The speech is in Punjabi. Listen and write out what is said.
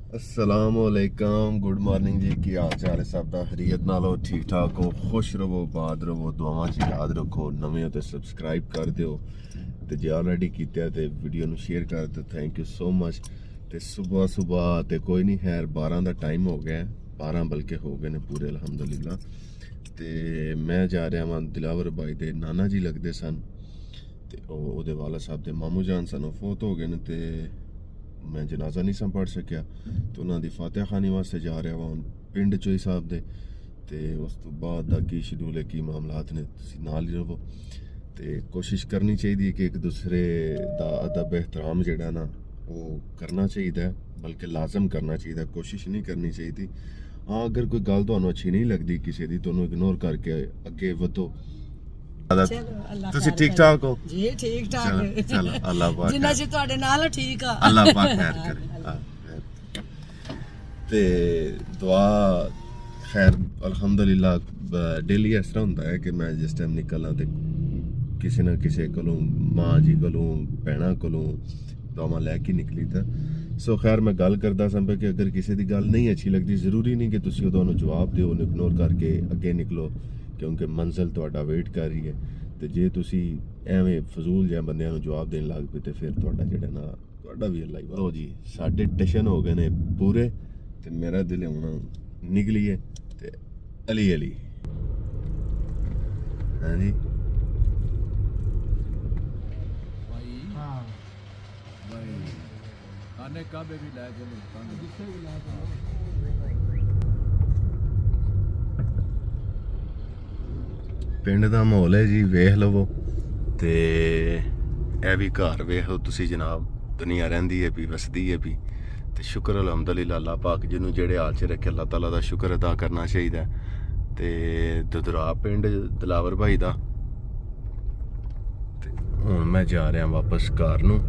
अस्सलामुअलैकुम गुड मॉर्निंग जी। की हाल चाल है सब दा? खैरियत नालो ठीक ठाक हो, खुश रहो, बाद रहो, दुआवां च याद रखो। नवे हो तो सबसक्राइब कर दियो ते जे ऑलरेडी कीता ते वीडियो नु शेयर कर दियो। Thank you so much. ते सुबह सुबह ते कोई नहीं, खैर 12 का टाइम हो गया, 12 बल्कि हो गए ने पूरे अलहमदुलिल्लाह। ते मैं जा रहा वहाँ दिलावर भाई दे नाना जी लगते सन ते ओहदे वाला साहब दे मामू जान सन, वो फोत हो गए ने ते मैं जनाजा नहीं सा पढ़ सकिया तो उन्होंने फातिहा खानी वास्ते जा रहा वहाँ पिंड चोई साहब दे। ते उस तो बाद दा की शेड्यूल है, की मामलात ने, तुसीं नाल ही रहो। ते कोशिश करनी चाहिए कि एक दूसरे दा अदब एहतराम जिहड़ा ना वो करना चाहिए, बल्कि लाजम करना चाहिए, कोशिश नहीं करनी चाहिए। हाँ, अगर कोई गल तुहानूं अच्छी नहीं लगती किसी दी तो उन्होंने इग्नोर करके अगे वधो। ਤੁਸੀਂ ਠੀਕ ਠਾਕ ਹੋ ਜੀ? ਠੀਕ ਠਾਕ। ਚਲੋ ਅੱਲਾਹ ਪਾਕ ਜਿੰਨਾ ਚਿਰ ਤੁਹਾਡੇ ਨਾਲ ਠੀਕ ਆ, ਅੱਲਾਹ ਪਾਕ ਖੈਰ ਕਰੇ। ਤੇ ਦੁਆ ਖੈਰ ਅਲਹਮਦੁਲਿल्लाह डेली इस तरह ਹੁੰਦਾ ਹੈ ਕਿ ਮੈਂ ਜਿਸ ਟਾਈਮ ਨਿਕਲਾਂ ਤੇ ਕਿਸੇ ਨਾ ਕਿਸੇ ਕੋਲੋਂ, ਮਾਂ ਜੀ ਕੋਲੋਂ, ਭੈਣਾਂ ਕੋਲੋਂ ਦੁਆਵਾਂ ਲੈ ਕੇ ਨਿਕਲੀ ਤਾਂ ਸੋ ਖੈਰ ਮੈਂ ਗੱਲ ਕਰਦਾ ਸਾਂ ਕਿ ਅਗਰ ਕਿਸੇ ਦੀ ਗੱਲ ਨਹੀਂ ਅੱਛੀ ਲੱਗਦੀ, ਜ਼ਰੂਰੀ ਨਹੀਂ ਕਿ ਤੁਸੀਂ ਉਹਨੂੰ ਜਵਾਬ ਦਿਓ, ਉਹਨੂੰ ਇਗਨੋਰ ਕਰਕੇ ਅੱਗੇ ਨਿਕਲੋ, ਕਿਉਂਕਿ ਮੰਜ਼ਿਲ ਤੁਹਾਡਾ ਵੇਟ ਕਰ ਰਹੀ ਹੈ। ਤੇ ਜੇ ਤੁਸੀਂ ਐਵੇਂ ਫਜ਼ੂਲ ਜਿਹੇ ਬੰਦਿਆਂ ਨੂੰ ਜਵਾਬ ਦੇਣ ਲੱਗ ਪਏ ਤੇ ਫਿਰ ਤੁਹਾਡਾ ਜਿਹੜਾ ਨਾ, ਤੁਹਾਡਾ ਵੀ ਅੱਲਾ ਹੀ ਵਾ। ਲੋ ਜੀ, ਸਾਡੇ ਟਸ਼ਨ ਹੋ ਗਏ ਨੇ ਪੂਰੇ ਤੇ ਮੇਰਾ ਦਿਲ ਹੁਣ ਨਿਕਲੀ ਹੈ ਤੇ ਅਲੀ ਅਲੀ। ਹਾਂਜੀ खाने का भी ला चलो, ਪਿੰਡ ਦਾ ਮਾਹੌਲ ਹੈ ਜੀ, ਵੇਖ ਲਵੋ। ਤੇ ਇਹ ਵੀ ਘਰ ਵੇਖੋ ਤੁਸੀਂ ਜਨਾਬ, ਦੁਨੀਆ ਰਹਿੰਦੀ ਹੈ ਵੀ, ਵਸਦੀ ਹੈ ਵੀ। ਤੇ ਸ਼ੁਕਰ ਅਲਹਮਦੁਲਿल्लाह ਅੱਲਾਹ ਪਾਕ ਜਿਹਨੂੰ ਜਿਹੜੇ ਹਾਲ 'ਚ ਰੱਖੇ, ਅੱਲਾਹ ਤਾਲਾ ਦਾ ਸ਼ੁਕਰ ਅਦਾ ਕਰਨਾ ਚਾਹੀਦਾ। ਤੇ ਦੁਦਰਾ ਪਿੰਡ ਦਿਲਾਵਰ ਭਾਈ ਦਾ। ਤੇ ਹੁਣ ਮੈਂ ਜਾ ਰਿਹਾ ਵਾਪਸ ਘਰ ਨੂੰ।